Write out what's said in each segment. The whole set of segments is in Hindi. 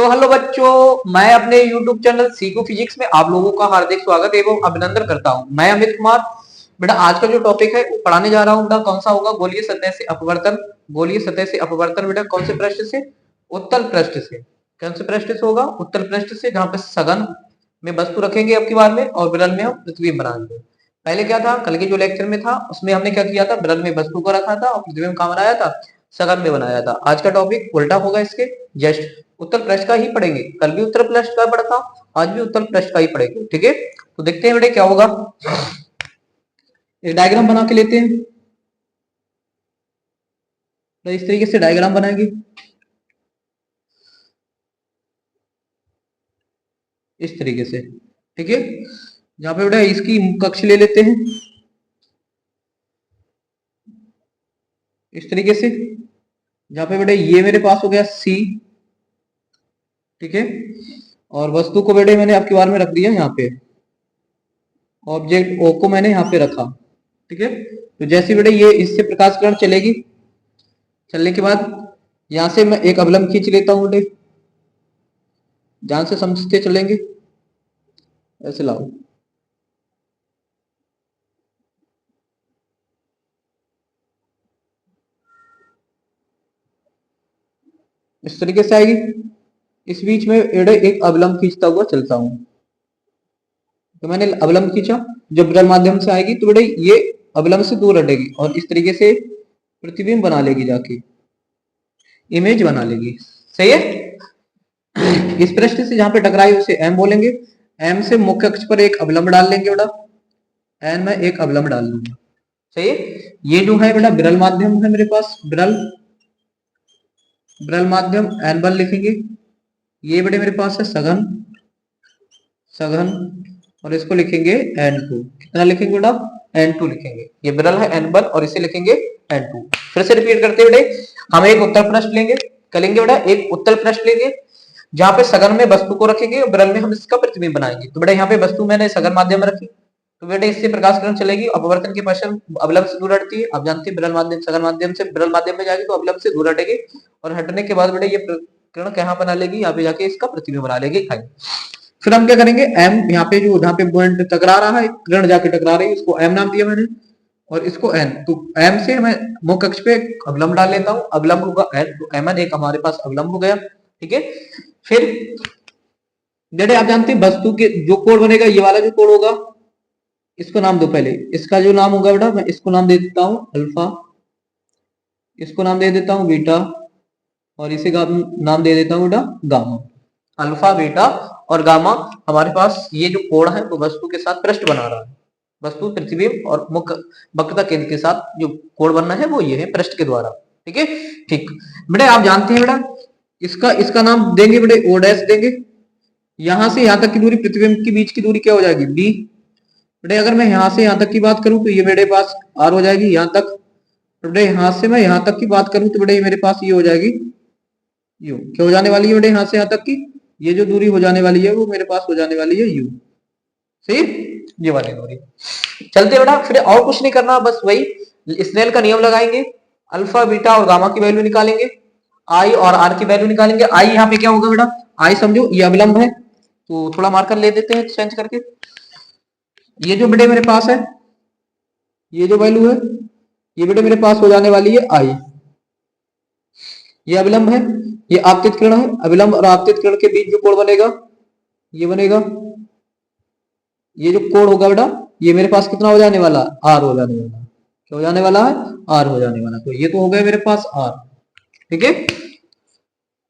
तो हेलो बच्चों, मैं अपने YouTube चैनल सीखो फिजिक्स में आप लोगों का हार्दिक स्वागत एवं अभिनंदन करता हूं। मैं अमित कुमार। बेटा आज का जो टॉपिक है वो पढ़ाने जा रहा हूं। बेटा कौन सा होगा? गोलीय सतह से अपवर्तन। गोलीय सतह से अपवर्तन बेटा कौन से पृष्ठ से? उत्तल पृष्ठ से। कौन से पृष्ठ से होगा? उत्तल पृष्ठ से, जहां पे सघन में वस्तु रखेंगे अब की बार में और विरल में हम प्रतिबिंब बनाएंगे। पहले क्या था? कल के जो लेक्चर में था उसमें हमने क्या किया था? विरल में वस्तु को रखा था और प्रतिबिंब कहां बनाया था? सघन में बनाया था। आज का टॉपिक उल्टा होगा इसके, जस्ट उत्तर पृष्ठ का ही पढ़ेंगे। कल भी उत्तर पृष्ठ का पढ़ा था, आज भी उत्तर पृष्ठ का ही पढ़ेंगे। ठीक है, तो देखते हैं बेटे क्या होगा। एक डायग्राम बना के लेते हैं। तो इस तरीके से डायग्राम बनाएंगे, इस तरीके से। ठीक है, यहाँ पे बेटा इसकी कक्ष ले लेते हैं इस तरीके से। जहां पे बेटे ये मेरे पास हो गया सी। ठीक है, और वस्तु को बेटे मैंने आपकी बार में रख दिया यहाँ पे। ऑब्जेक्ट ओ को मैंने यहाँ पे रखा। ठीक है, तो जैसे बेटे ये इससे प्रकाश किरण चलेगी, चलने के बाद यहां से मैं एक अवलंब खींच लेता हूं बेटे। ध्यान से समझते चलेंगे, ऐसे लाओ। इस तरीके से आएगी। इस बीच में बेटे एक अवलंब खींचता हुआ चलता हूं। तो मैंने अवलंब खींचा, जब विरल माध्यम से आएगी तो बेटे ये अवलंब से दूर हटेगी और इस तरीके से प्रतिबिंब बना लेगी, जाके इमेज बना लेगी। सही है। इस पृष्ठ से जहां पे टकराई उसे एम बोलेंगे। एम से मुख्य अक्ष पर एक अवलंब डाल लेंगे बेटा। एन में एक अवलंब डाल लूंगा। सही है। ये जो है बेटा विरल माध्यम है मेरे पास, विरल विरल माध्यम एन बल लिखेंगे। ये बेटे मेरे पास है सघन, सघन, और इसको लिखेंगे N2। कितना लिखेंगे बेटा? N2 लिखेंगे। ये विरल है N1 और इसे लिखेंगे N2। फिर से रिपीट करते बेटे, हम एक उत्तल पृष्ठ लेंगे, करेंगे बेटा एक उत्तल पृष्ठ लेंगे जहां पे सघन में वस्तु को रखेंगे और विरल में हम इसका प्रतिबिंब बनाएंगे। तो बेटा यहाँ पे वस्तु मैंने सघन माध्यम में रखी, तो बेटे इससे प्रकाश किरण चलेगी, अपवर्तन के पश्चात अवलंब से दूर हटती है। आप जानते हैं विरल माध्यम सघन माध्यम से विरल माध्यम में जाएगी तो अवलंब से दूर हटेगी और हटने के बाद बेटे ये किरण कहाँ बना लेगी? यहाँ पे जाके इसका प्रतिबिंब बना लेगी। फिर हम क्या करेंगे? एम यहाँ पे जो जहां पे पॉइंट टकरा रहा है, किरण जाके टकरा रही है, इसको एम नाम दिया मैंने और इसको एन। तो एम से मैं मुख्य अक्ष पे अवलंब डाल लेता हूँ, अवलंब होगा एन, तो एम एन एक हमारे पास अवलंब हो गया। ठीक है, फिर बेटे आप जानते हैं वस्तु के जो कोण बनेगा, ये वाला जो कोण होगा इसको नाम दो पहले। इसका जो नाम होगा बेटा मैं इसको नाम दे देता हूँ अल्फा, इसको नाम दे देता हूँ बीटा और इसे नाम दे देता हूँ बेटा गामा। अल्फा, बीटा और गामा हमारे पास ये जो कोण है वो वस्तु के साथ पृष्ठ बना रहा है। वस्तु, प्रतिबिंब और मुख्य वक्रता केंद्र के साथ जो कोण बनना है वो ये है पृष्ठ के द्वारा। ठीक है, ठीक बेटे आप जानते हैं बेटा इसका इसका नाम देंगे बेटे ओ डैश देंगे। यहां से यहां तक की दूरी, प्रतिबिंब के बीच की दूरी क्या हो जाएगी? बी। बेटे अगर मैं यहां से यहां तक की बात करूं तो ये मेरे पास आर हो जाएगी यहां तक। तो बेटे यहां से मैं यहां तक की बात करूं तो बेटे मेरे पास ये हो जाएगी यू। क्या हो जाने वाली है बेटे यहां से यहां तक की? ये जो दूरी हो जाने वाली है वो मेरे पास हो जाने वाली है यू। सही, ये वाली दूरी। चलते बेटा, फिर और कुछ नहीं करना, बस वही स्नेल का नियम लगाएंगे, अल्फा बीटा और गामा की वैल्यू निकालेंगे, आई और आर की वैल्यू निकालेंगे। आई यहाँ पे क्या होगा बेटा? आई समझो ये अवलंब है, तो थोड़ा मार्कर ले देते हैं चेंज करके। ये जो बेटे मेरे पास है, ये जो वैल्यू है ये बेटे मेरे पास हो जाने वाली है आई। ये अविलंब है, ये आपतित किरण है। अविलंब और आपतित किरण के बीच जो कोण बनेगा ये बनेगा। ये जो कोण होगा बेटा ये मेरे पास कितना हो जाने वाला? आर हो जाने वाला। क्या हो जाने वाला है? आर हो जाने वाला। तो ये तो हो गया मेरे पास आर। ठीक है,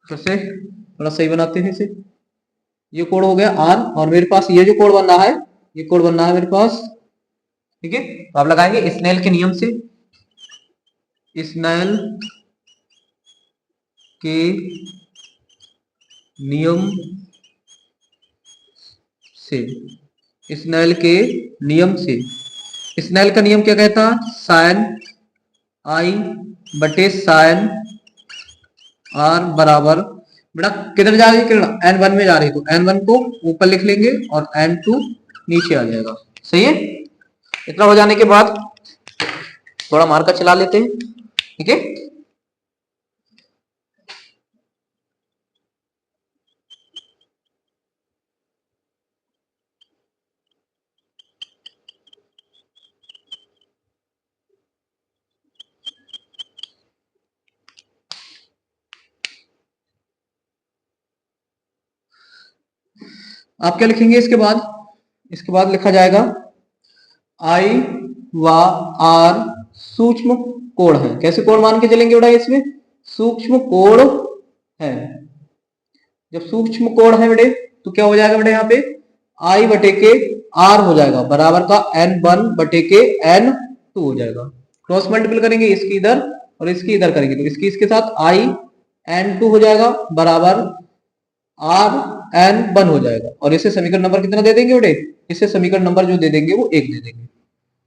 फिर से थोड़ा सही बनाते हैं इसे। ये कोण हो गया आर और मेरे पास ये जो कोण बन रहा है ये कोण बन रहा है मेरे पास। ठीक है, तो आप लगाएंगे स्नेल के नियम से, स्नेल के नियम से, स्नेल के नियम से। स्नेल का नियम क्या कहता है? साइन आई बटे साइन आर बराबर, बेटा किधर जा रही है किरण? N1 में जा रही है, तो N1 को ऊपर लिख लेंगे और N2 नीचे आ जाएगा। सही है। इतना हो जाने के बाद थोड़ा मार्कर चला लेते हैं। ठीक है, आप क्या लिखेंगे इसके बाद? इसके बाद लिखा जाएगा आई व आर सूक्ष्म कोण है। कैसे कोण मान के चलेंगे बेटा? इसमें सूक्ष्म कोण है। जब सूक्ष्म कोण है बेटे तो क्या हो जाएगा बेटे? यहाँ पे आई बटे के आर हो जाएगा बराबर का n1 बटे के n2 हो जाएगा। क्रॉस मल्टीपल करेंगे इसकी इधर और इसकी इधर करेंगे तो इसकी इसके साथ आई n2 हो जाएगा बराबर आर n1 हो जाएगा। और इसे समीकरण नंबर कितना दे देंगे बेटे? इसे समीकरण नंबर जो दे देंगे वो 1 दे देंगे।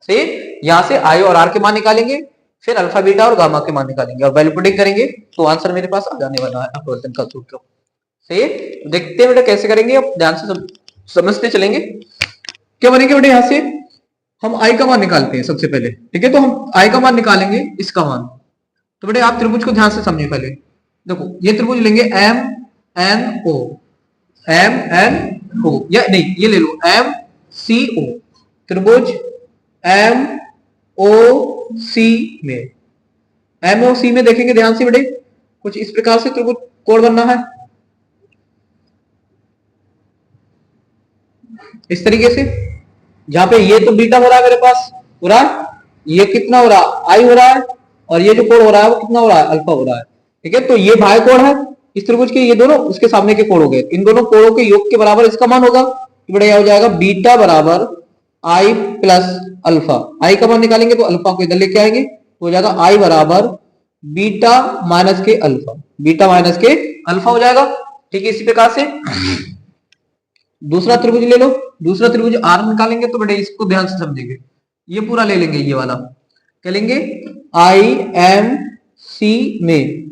सही। यहां से आई और आर के मान निकालेंगे, फिर अल्फा बीटा और गामा के मान निकालेंगे और वैल्यू पुटिंग करेंगे तो आंसर मेरे पास आ जाने वाला है अपवर्तन का सूत्र। सही। देखते हैं बेटा कैसे करेंगे, अब ध्यान से समझते चलेंगे। क्या बनेंगे बेटे? यहां से हम आई का मान निकालते हैं सबसे पहले, ठीक है? तो हम आई का मान निकालेंगे, इसका मान। तो बेटे आप त्रिभुज को ध्यान से समझिए पहले। देखो ये त्रिभुज लेंगे M N O, M N O, या नहीं ये ले लो एम सी ओ, त्रिभुज एम ओ सी में, एम ओ सी में देखेंगे ध्यान से बेटे कुछ इस प्रकार से त्रिभुज कोण बनना है, इस तरीके से। जहां पे ये तो बीटा हो रहा है मेरे पास, हो रहा है, ये कितना हो रहा है? आई हो रहा है, और ये जो कोण हो रहा है वो कितना हो रहा है? अल्फा हो रहा है, ठीक है? तो ये बाह्य कोण है इस त्रिभुज के, ये दोनों उसके सामने के कोण हो गए। इन दोनों कोणों के योग के बराबर इसका मान होगा, तो बेटा यह हो जाएगा बीटा बराबर आई प्लस अल्फा। आई का मान निकालेंगे तो अल्फा को इधर लेके आएंगे तो हो जाएगा आई बराबर बीटा माइनस के अल्फा, बीटा माइनस के अल्फा हो जाएगा, ठीक है? इसी प्रकार से दूसरा त्रिभुज ले लो, दूसरा त्रिभुज आर निकालेंगे तो बेटे इसको ध्यान से समझेंगे, ये पूरा ले लेंगे, ये वाला क्या लेंगे? आई एम सी में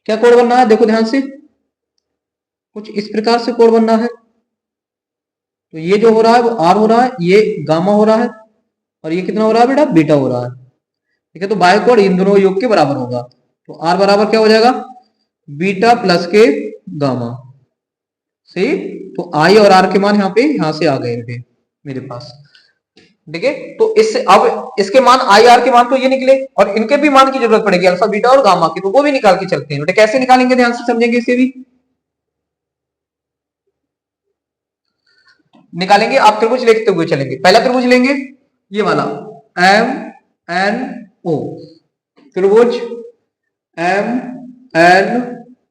क्या कोण बनना है? देखो ध्यान से, कुछ इस प्रकार से कोण बनना है। तो ये जो हो रहा है वो आर हो रहा है, ये गामा हो रहा है, और ये कितना हो रहा है बेटा? बीटा हो रहा है, ठीक है? तो बाह्य कोण इन दोनों योग के बराबर होगा, तो आर बराबर क्या हो जाएगा? बीटा प्लस के गामा। सही। तो आई और आर के मान यहाँ पे यहां से आ गए मेरे पास, ठीक है? तो इससे अब इसके मान आई आर के मान तो ये निकले, और इनके भी मान की जरूरत पड़ेगी अल्फा बीटा और गामा की, तो वो भी निकाल के चलते हैं बेटे। कैसे निकालेंगे ध्यान से समझेंगे, इसे भी निकालेंगे। आप त्रिभुज लिखते हुए चलेंगे। पहला त्रिभुज लेंगे ये वाला एम एन ओ, त्रिभुज एम एन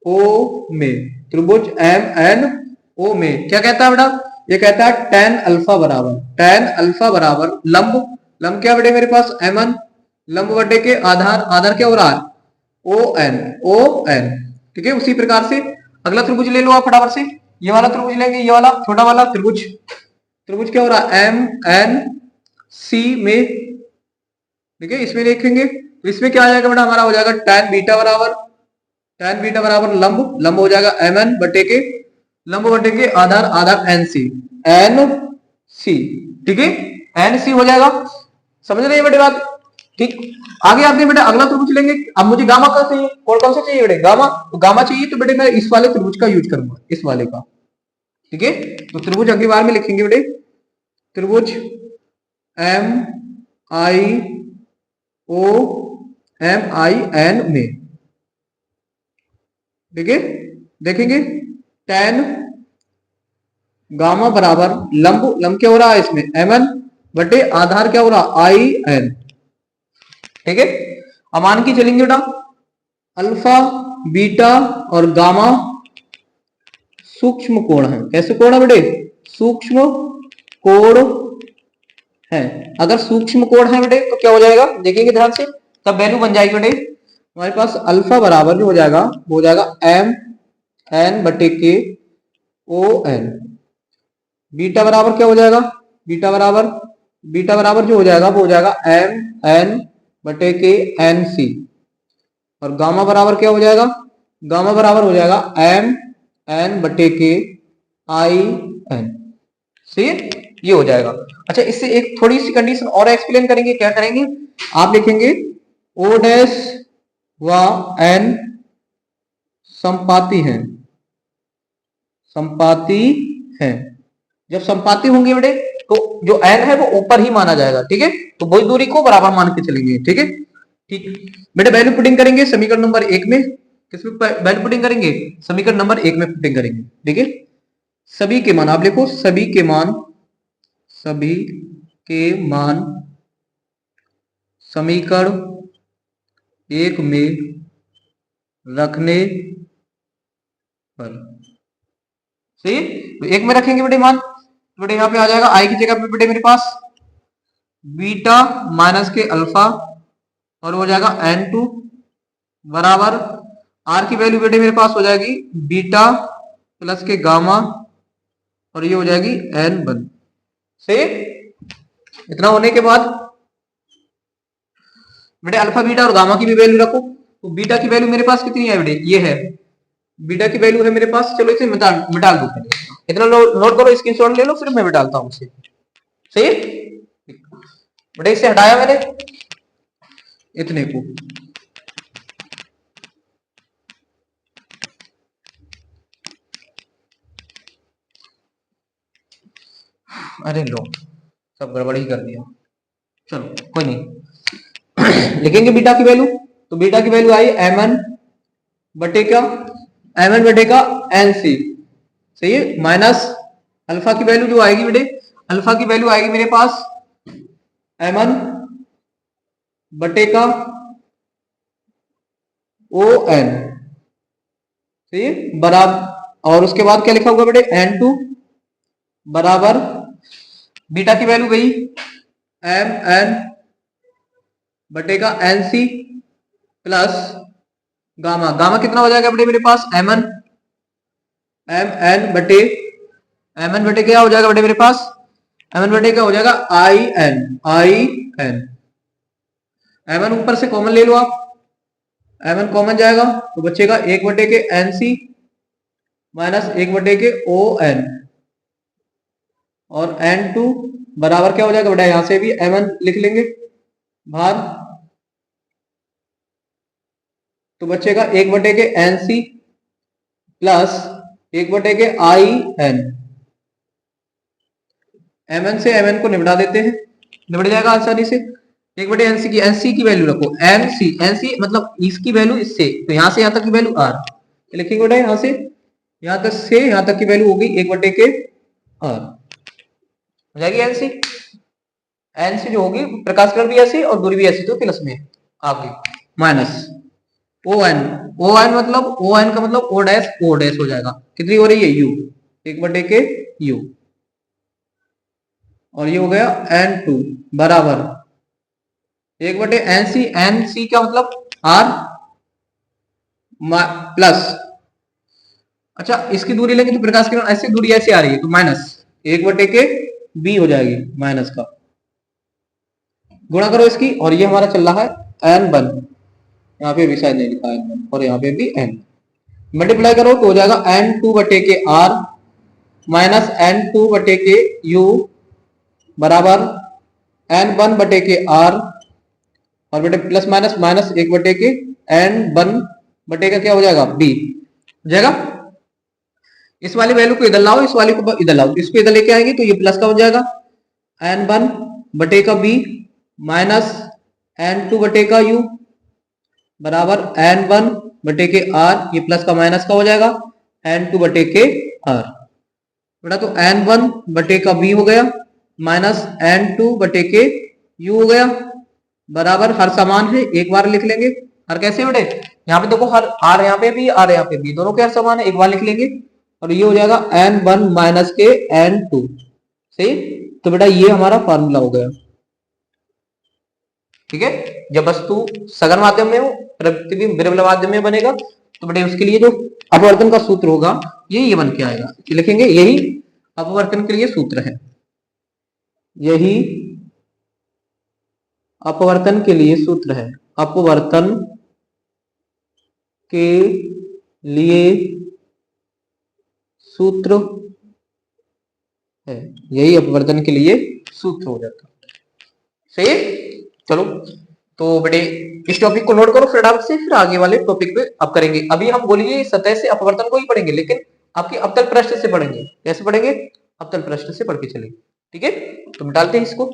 ओ में, त्रिभुज एम एन ओ में क्या कहता है बेटा? ये कहता है tan अल्फा बराबर, tan अल्फा बराबर लंब, लंब क्या बेटे मेरे पास? mn, लंब बटे के आधार, आधार क्या हो रहा है? ON, ठीक है? उसी प्रकार से अगला त्रिभुज ले लो आप फटाफट से, ये वाला त्रिभुज लेंगे, ये वाला छोटा वाला त्रिभुज, त्रिभुज क्या हो रहा है? MNC में, ठीक है? इसमें देखेंगे तो इसमें क्या आ जाएगा बेटा? हमारा हो जाएगा tan बीटा बराबर, tan बीटा बराबर लंब, लंब हो जाएगा mn बटे के, लंब बटे के आधार, आधार NC, ठीक है? NC हो जाएगा। समझ रहे हैं बेटे बात? ठीक। आगे आते हैं बेटा, अगला त्रिभुज लेंगे। अब मुझे गामा का चाहिए, कौन सा चाहिए बेटे? गामा। तो गामा चाहिए तो बेटे मैं इस वाले त्रिभुज का यूज करूंगा, इस वाले का, ठीक है? तो त्रिभुज अगली बार में लिखेंगे बेटे, त्रिभुज M I O M I N में, ठीक है? देखेंगे tan गामा बराबर लंब, लंब क्या हो रहा है इसमें? mn बटे आधार क्या हो रहा? in, ठीक है? अब मान की चलेंगे बेटा अल्फा बीटा और गामा सूक्ष्म कोण है। कैसे कोण है बेटे? सूक्ष्म कोण है। अगर सूक्ष्म कोण है बेटे तो क्या हो जाएगा? देखेंगे ध्यान से, तब वैल्यू बन जाएगी बेटे हमारे पास अल्फा बराबर जो हो जाएगा वो हो जाएगा एम एन बटे के ओ एन, बीटा बराबर क्या हो जाएगा? बीटा बराबर जो हो जाएगा वो हो जाएगा एम एन बटे के एन सी, और गामा बराबर क्या हो जाएगा? गामा बराबर हो जाएगा एम एन बटे के आई एन। सही है? ये हो जाएगा। अच्छा, इससे एक थोड़ी सी कंडीशन और एक्सप्लेन करेंगे। क्या करेंगे? आप लिखेंगे ओ डैश व एन संपाती हैं, संपाती हैं। जब संपाती होंगे बेटे तो जो एन है वो ऊपर ही माना जाएगा, ठीक है? तो वही दूरी को बराबर मान के चलेंगे, ठीक है? ठीक बेटे, वैल्यू पुटिंग करेंगे समीकरण नंबर 1 में। किसमें वैल्यू पुटिंग करेंगे? समीकरण नंबर 1 में पुटिंग करेंगे, ठीक है? सभी के मान, आप लिखो सभी के मान, सभी के मान समीकरण एक में रखने पर, सही। तो एक में रखेंगे बेटे मान, तो बेटे यहाँ पे आ जाएगा आई की जगह पे बेटे मेरे पास बीटा माइनस के अल्फा, और हो जाएगा n2 बराबर आर की वैल्यू बेटे मेरे पास हो जाएगी बीटा प्लस के गामा, और ये हो जाएगी n1, सही। इतना होने के बाद बेटे अल्फा बीटा और गामा की भी वैल्यू रखो। तो बीटा की वैल्यू मेरे पास कितनी है बेटे, ये है बीटा की वैल्यू है मेरे पास। चलो इसे मिटा दो पहले, इतना नोट करो, स्क्रीनशॉट ले लो, फिर मैं मिटाता हूँ इसे, सही। बेटे इसे हटाया मैंने इतने को, अरे लो सब गड़बड़ी कर दिया, चलो कोई नहीं। लिखेंगे बीटा की वैल्यू, तो बीटा की वैल्यू आई mn बटे का mn बटे का nc, सही है, माइनस अल्फा की वैल्यू जो आएगी बेटे, अल्फा की वैल्यू आएगी मेरे पास mn बटे का on, सही है, बराबर, और उसके बाद क्या लिखा होगा बेटे n2 बराबर बीटा की वैल्यू गई mn बटे का nc प्लस गामा, गामा कितना हो जाएगा बेटे मेरे पास mn बटे क्या हो जाएगा बेटे मेरे पास, mn बटे क्या हो जाएगा in mn ऊपर से कॉमन ले लो आप, mn कॉमन जाएगा तो बचेगा 1 बटे के nc माइनस 1 बटे के on, और n2 बराबर क्या हो जाएगा बेटा, यहां से भी mn लिख लेंगे बाहर, तो बचेगा 1 बटे के nc प्लस 1 बटे के in, mn से mn को निपटा देते हैं, निपट जाएगा आसानी से। 1 बटे nc की वैल्यू रखो, nc मतलब इसकी वैल्यू इससे, तो यहां से यहां तक की वैल्यू r, लिखेंगे बेटा यहां से यहां तक से यहां तक की वैल्यू होगी 1 बटे के r, हो जाएगी एनसी जो होगी प्रकाश करण भी ऐसी और दूरी भी ऐसी, तो प्लस में आपकी माइनस ओ एन, मतलब ओ एन का मतलब ओ डैश हो जाएगा, कितनी हो रही है यू, 1 बटे के यू, और ये हो गया n2 बराबर 1 बटे एन सी का मतलब आर प्लस, अच्छा इसकी दूरी लेंगे तो प्रकाश किरण ऐसी दूरी ऐसे आ रही है, तो माइनस 1 बटे के बी हो जाएगी माइनस का, गुणा करो इसकी, और ये हमारा चल रहा है n1, यहाँ पे भी शायद नहीं लिखा है n1, और यहाँ पे भी n, मल्टीप्लाई करो तो हो जाएगा n2 बटे के r माइनस n2 बटे के u बराबर n1 बटे के r, और बेटे प्लस माइनस माइनस 1 बटे के n1 बटे का क्या हो जाएगा b, हो जाएगा। इस वाली वैल्यू को इधर लाओ, इस वाली को इधर लाओ, इसको इधर लेके आएंगे तो ये प्लस का हो जाएगा n1 बटे का b माइनस n2 बटे का u बराबर n1 बटे के r, ये प्लस का माइनस का हो जाएगा n2 बटे के r, बेटा तो n1 बटे का b हो गया माइनस n2 बटे के u हो गया, बराबर हर समान है, एक बार लिख लेंगे, हर कैसे बेटे, यहाँ पे देखो हर r यहाँ पे भी r यहाँ पे भी, दोनों के हर समान है, एक बार लिख लेंगे, और ये हो जाएगा n1 माइनस के n2, सही। तो बेटा ये हमारा फार्मूला हो गया, ठीक है। जब वस्तु सघन माध्यम में हो, प्रतिबिंब विरल माध्यम में बनेगा, तो बेटे उसके लिए जो अपवर्तन का सूत्र होगा ये बन के आएगा, लिखेंगे यही अपवर्तन के लिए सूत्र है, यही अपवर्तन के लिए सूत्र है, अपवर्तन के लिए सूत्र है, यही अपवर्तन के लिए सूत्र हो जाता है, सही। चलो तो बेटे इस टॉपिक को नोट करो, फिर आपसे फिर आगे वाले टॉपिक पे अब करेंगे। अभी हम बोलिए सतह से अपवर्तन को ही पढ़ेंगे, लेकिन आपके अवतल पृष्ठ से पढ़ेंगे, कैसे पढ़ेंगे, अवतल पृष्ठ से पढ़ के चलेंगे, ठीक है। तो डालते हैं इसको।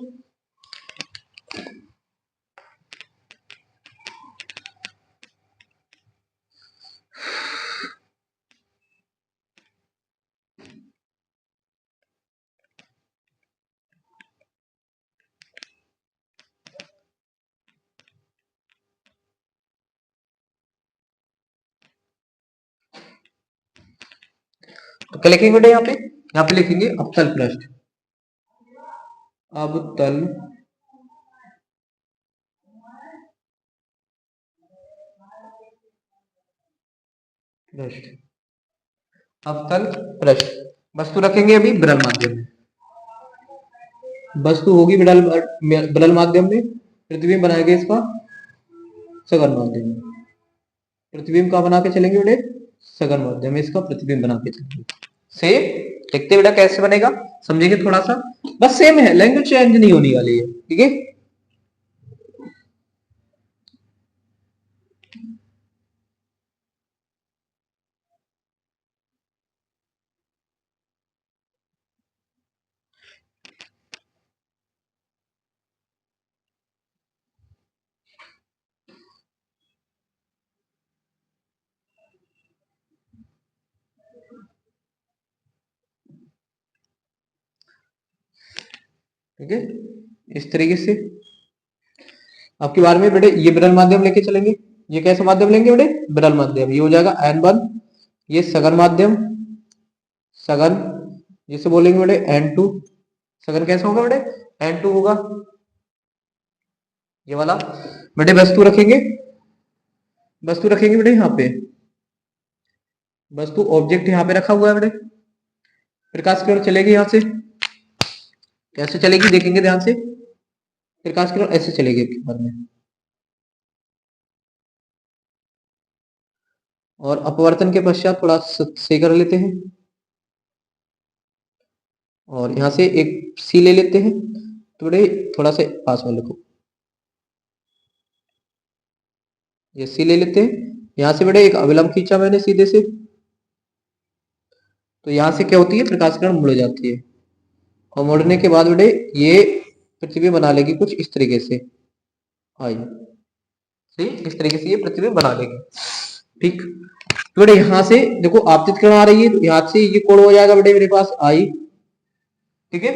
तो क्या लिखेंगे बेटा यहाँ पे लिखेंगे अवतल पृष्ठ, अवतल पृष्ठ, अवतल पृष्ठ। वस्तु रखेंगे अभी विरल माध्यम में, वस्तु होगी विरल माध्यम में, प्रतिबिंब बनाएंगे इसका सघन माध्यम में। प्रतिबिंब का बना के चलेंगे बेटे सघन माध्यम में, इसका प्रतिबिंब बना के चलेंगे। सेम देखते बेटा कैसे बनेगा, समझेंगे थोड़ा सा, बस सेम है, लैंग्वेज चेंज नहीं होने वाली है, ठीक है। ठीक है, इस तरीके से आपके बारे में बेटे ये विरल माध्यम लेके चलेंगे। ये कैसा माध्यम लेंगे बेटे, विरल माध्यम। ये हो जाएगा N1, ये सघन माध्यम, सघन जिसे बोलेंगे बेटे N2। सघन कैसा होगा बेटे, N2 होगा ये वाला। बेटे वस्तु रखेंगे, वस्तु रखेंगे बेटे यहाँ पे, वस्तु ऑब्जेक्ट यहाँ पे रखा हुआ है बेटे। प्रकाश किरण चलेगी यहाँ से, कैसे चलेगी देखेंगे ध्यान से। प्रकाश किरण ऐसे चलेगी आपके बारे में, और अपवर्तन के पश्चात थोड़ा सही कर लेते हैं, और यहाँ से एक सी ले लेते हैं। तो बेटे थोड़ा सा पास में लिखो, ये सी ले लेते हैं। यहाँ से बेटे एक अविलंब खींचा मैंने सीधे से, तो यहाँ से क्या होती है, प्रकाश किरण मुड़ जाती है, और मुड़ने के बाद बेटे ये प्रतिबिंब बना लेगी कुछ इस तरीके से। आई सही, इस तरीके से ये प्रतिबिंब बना लेगी। ठीक, तो बेटे यहाँ से देखो आपतित किरण आ रही है, तो यहाँ से ये कोण हो जाएगा बेटे मेरे पास आई, ठीक है।